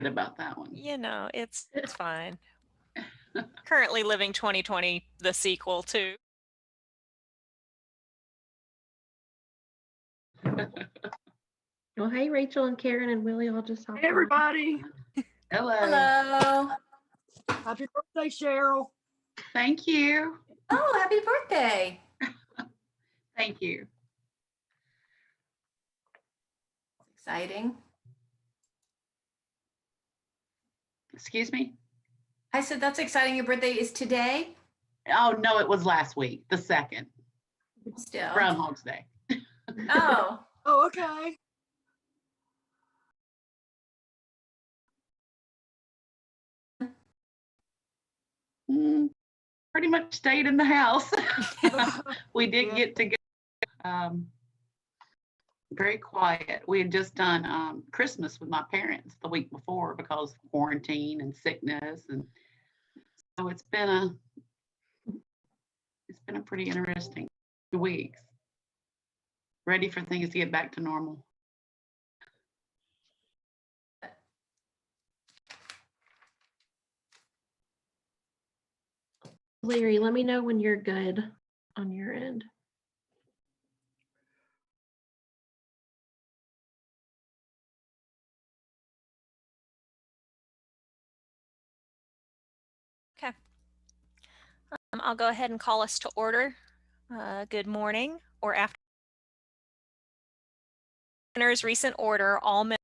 about that one. You know, it's fine. Currently living 2020, the sequel too. Well, hey, Rachel and Karen and Willie, I'll just hop Hey, everybody. Hello. Hello. Happy birthday, Cheryl. Thank you. Oh, happy birthday. Thank you. Exciting. Excuse me? I said that's exciting. Your birthday is today? Oh, no, it was last week, the 2nd. Still. Groundhog's Day. Oh. Oh, okay. Pretty much stayed in the house. We did get to go. Very quiet. We had just done Christmas with my parents the week before because of quarantine and sickness, and so it's been a pretty interesting 2 weeks. Ready for things to get back to normal. Larry, let me know when you're good on your end. Okay. I'll go ahead and call us to order. Good morning or afternoon. Recent order, all members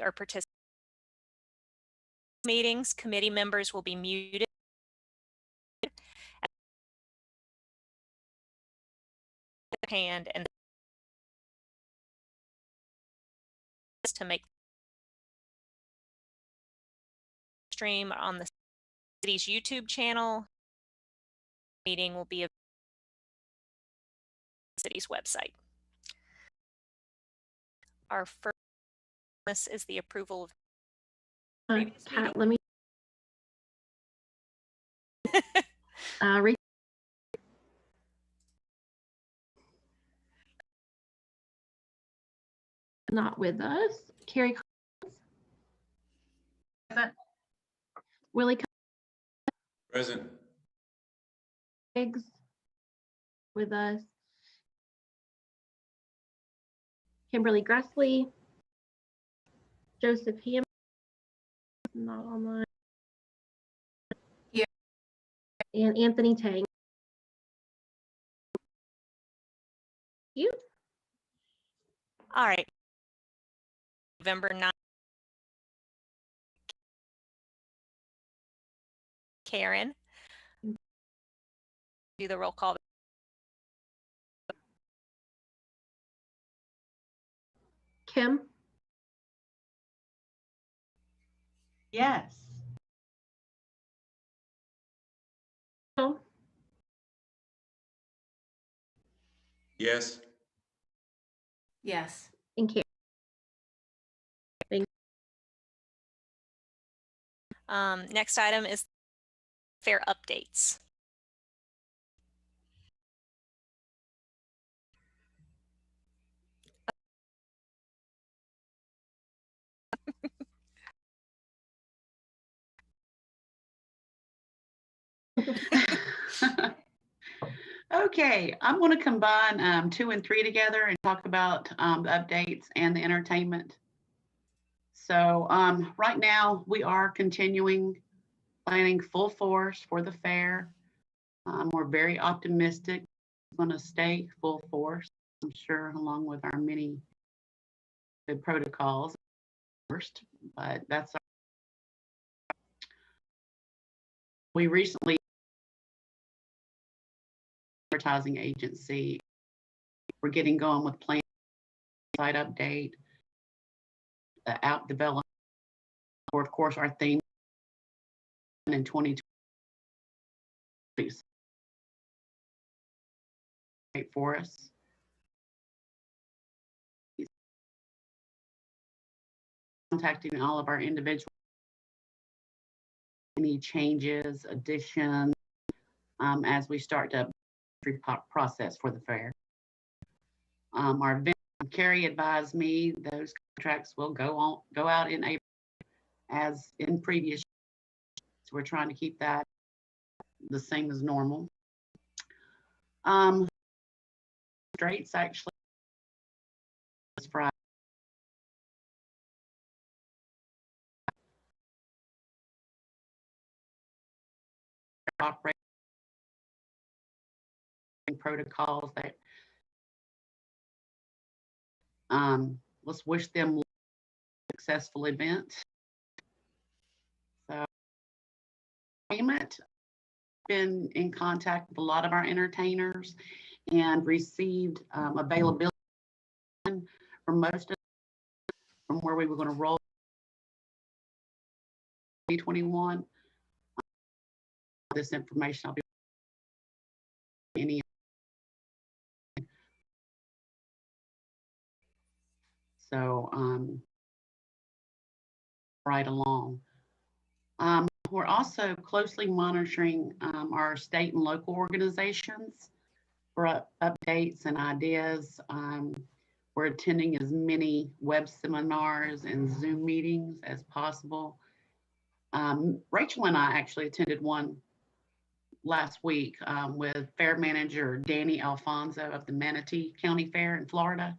are participating in meetings. Committee members will be muted. Hand and to make stream on the city's YouTube channel. Meeting will be on the city's website. Our first is the approval of Kat, let me not with us. Carrie Present. Willie Present. Higgs with us. Kimberly Gressley. Joseph Ham not online. Here. And Anthony Tang. You. All right. November 9th. Karen. Do the roll call. Kim. Yes. Oh. Yes. Yes. And Karen. Next item is fair updates. Okay, I'm going to combine 2 and 3 together and talk about the updates and the entertainment. So right now we are continuing planning full force for the fair. We're very optimistic. It's going to stay full force, I'm sure, along with our many good protocols first, but that's we recently advertising agency. We're getting going with plan site update, the app development, or of course our theme in 2020 for us. Contacting all of our individual any changes, additions, as we start to process for the fair. Our event, Carrie advised me those contracts will go out in April. as in previous years. So we're trying to keep that the same as normal. Straits actually was Friday. Operating protocols that let's wish them a successful event. So payment, been in contact with a lot of our entertainers and received availability from most of from where we were going to roll 2021. This information I'll be any so right along. We're also closely monitoring our state and local organizations for updates and ideas. We're attending as many web seminars and Zoom meetings as possible. Rachel and I actually attended one last week with Fair Manager Danny Alfonso of the Manatee County Fair in Florida.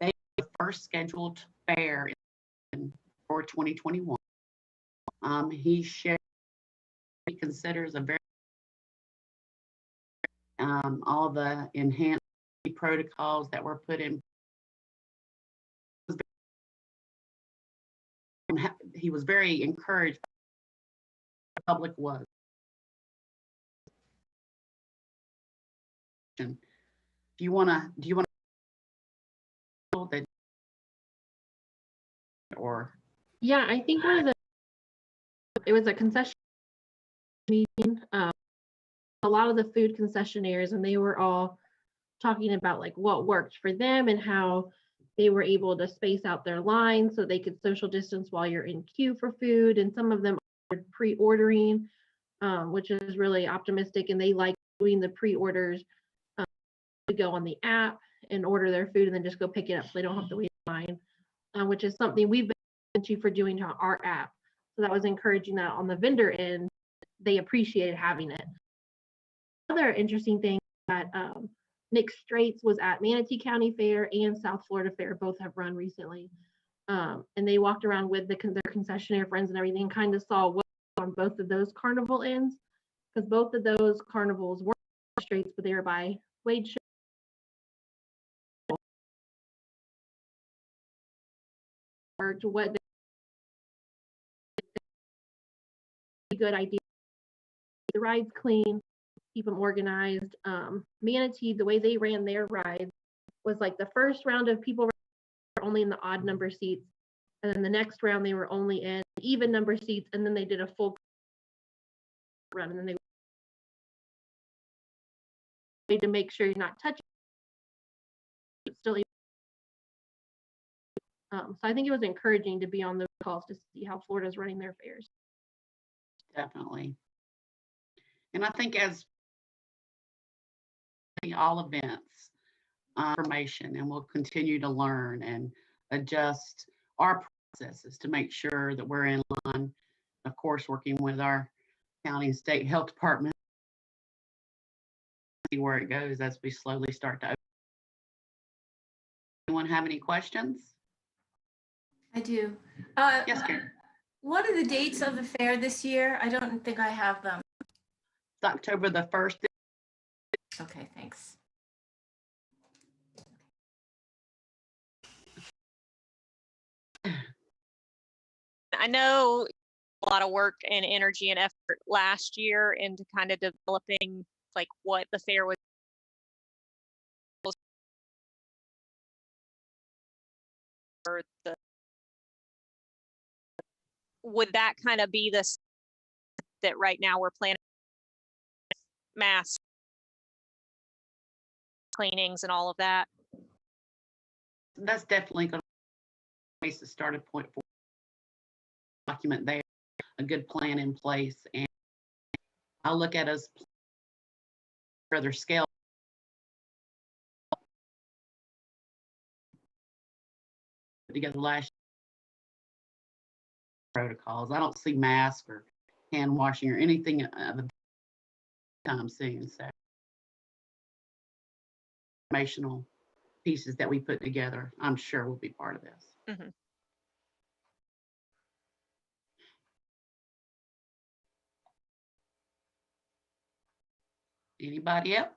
They were the first scheduled fair for 2021. He shared what he considers a very all the enhanced protocols that were put in. He was very encouraged. The public was. Do you want to or Yeah, I think it was a concession meeting. A lot of the food concessionaires, and they were all talking about like what worked for them and how they were able to space out their lines so they could social distance while you're in queue for food. And some of them are pre-ordering, which is really optimistic. And they like doing the pre-orders to go on the app and order their food and then just go pick it up so they don't have to wait in line, which is something we've been to for doing to our app. So that was encouraging that on the vendor end, they appreciated having it. Another interesting thing that Nick Straits was at Manatee County Fair and South Florida Fair, both have run recently. And they walked around with their concessionaire friends and everything, kind of saw what on both of those carnival ends, because both of those carnivals weren't Straits, but they were by Wade Show. Or to what good idea. The rides clean, keep them organized. Manatee, the way they ran their rides was like the first round of people were only in the odd number seats, and then the next round they were only in even number seats, and then they did a full run, and then they need to make sure you're not touching. Still, so I think it was encouraging to be on those calls to see how Florida's running their fairs. definitely. And I think as all events, information, and we'll continue to learn and adjust our processes to make sure that we're in line. Of course, working with our county and state health department, see where it goes as we slowly start to open. Anyone have any questions? I do. Yes, Karen. What are the dates of the fair this year? I don't think I have them. It's October the 1st. Okay, thanks. I know a lot of work and energy and effort last year into kind of developing like what the fair was. Or would that kind of be this that right now we're planning mass cleanings and all of that? That's definitely going to be a starting point for document there, a good plan in place, and I'll look at us further scale together last protocols. I don't see masks or hand washing or anything time soon. So informational pieces that we put together, I'm sure will be part of this. Mhm. Anybody else?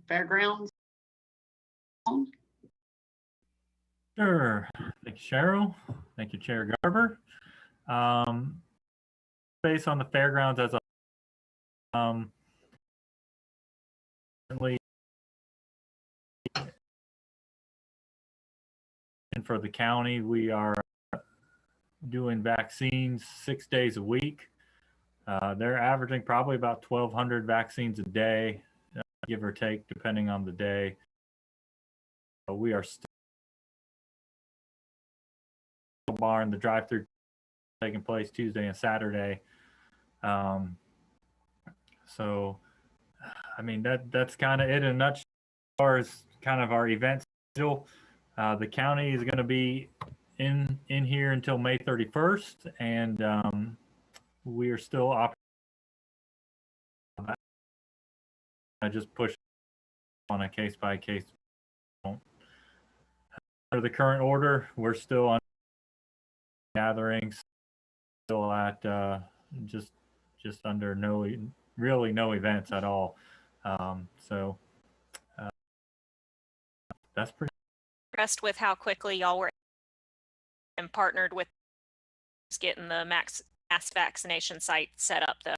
Fairgrounds? Sure. Thank you, Cheryl. Thank you, Chair Garber. Based on the fairgrounds as a and for the county, we are doing vaccines 6 days a week. They're averaging probably about 1,200 vaccines a day, give or take, depending on the day. We are still barn, the drive-through taking place Tuesday and Saturday. So, I mean, that's kind of it in a nutshell as far as kind of our event schedule. The county is going to be in here until May 31st, and we are still operating. I just push on a case-by-case. For the current order, we're still on gatherings, still at just under really no events at all. So that's pretty. Impressed with how quickly y'all were and partnered with getting the mass vaccination site set up. Though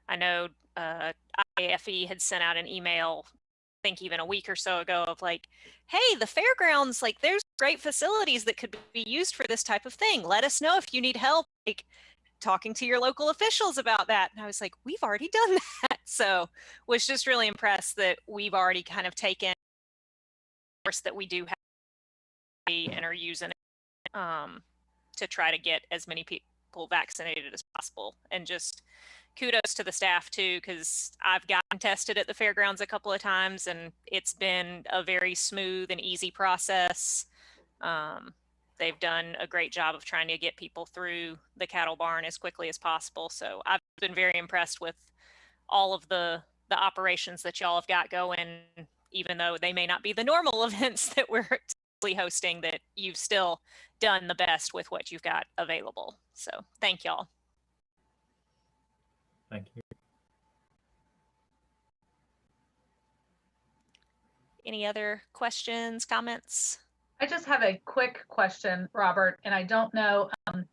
I know IAFE had sent out an email, I think even a week or so ago, of like, hey, the fairgrounds, like there's great facilities that could be used for this type of thing. Let us know if you need help, like talking to your local officials about that. And I was like, we've already done that. So was just really impressed that we've already kind of taken the course that we do have and are using it to try to get as many people vaccinated as possible. And just kudos to the staff too, because I've gotten tested at the fairgrounds a couple of times and it's been a very smooth and easy process. They've done a great job of trying to get people through the cattle barn as quickly as possible. So I've been very impressed with all of the operations that y'all have got going, even though they may not be the normal events that we're hosting, that you've still done the best with what you've got available. So thank y'all. Thank you. Any other questions, comments? I just have a quick question, Robert, and I don't know, and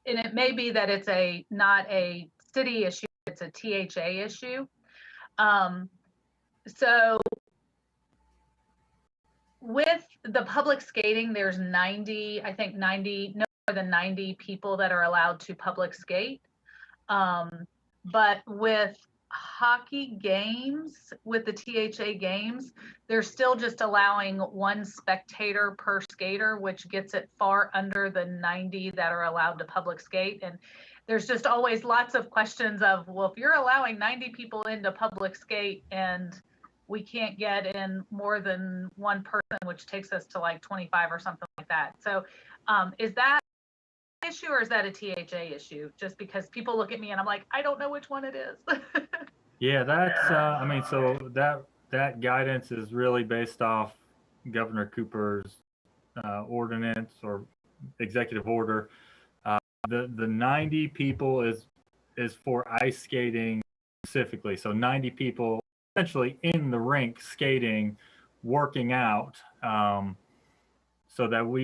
it may be that it's not a city issue, it's a THA issue. So with the public skating, there's no more than 90 people that are allowed to public skate. But with hockey games, with the THA games, they're still just allowing one spectator per skater, which gets it far under the 90 that are allowed to public skate. And there's just always lots of questions of, well, if you're allowing 90 people into public skate and we can't get in more than one person, which takes us to like 25 or something like that. So is that an issue or is that a THA issue? Just because people look at me and I'm like, I don't know which one it is. Yeah, that's I mean, so that guidance is really based off Governor Cooper's ordinance or executive order. The 90 people is for ice skating specifically. So 90 people essentially in the rink skating, working out, so that we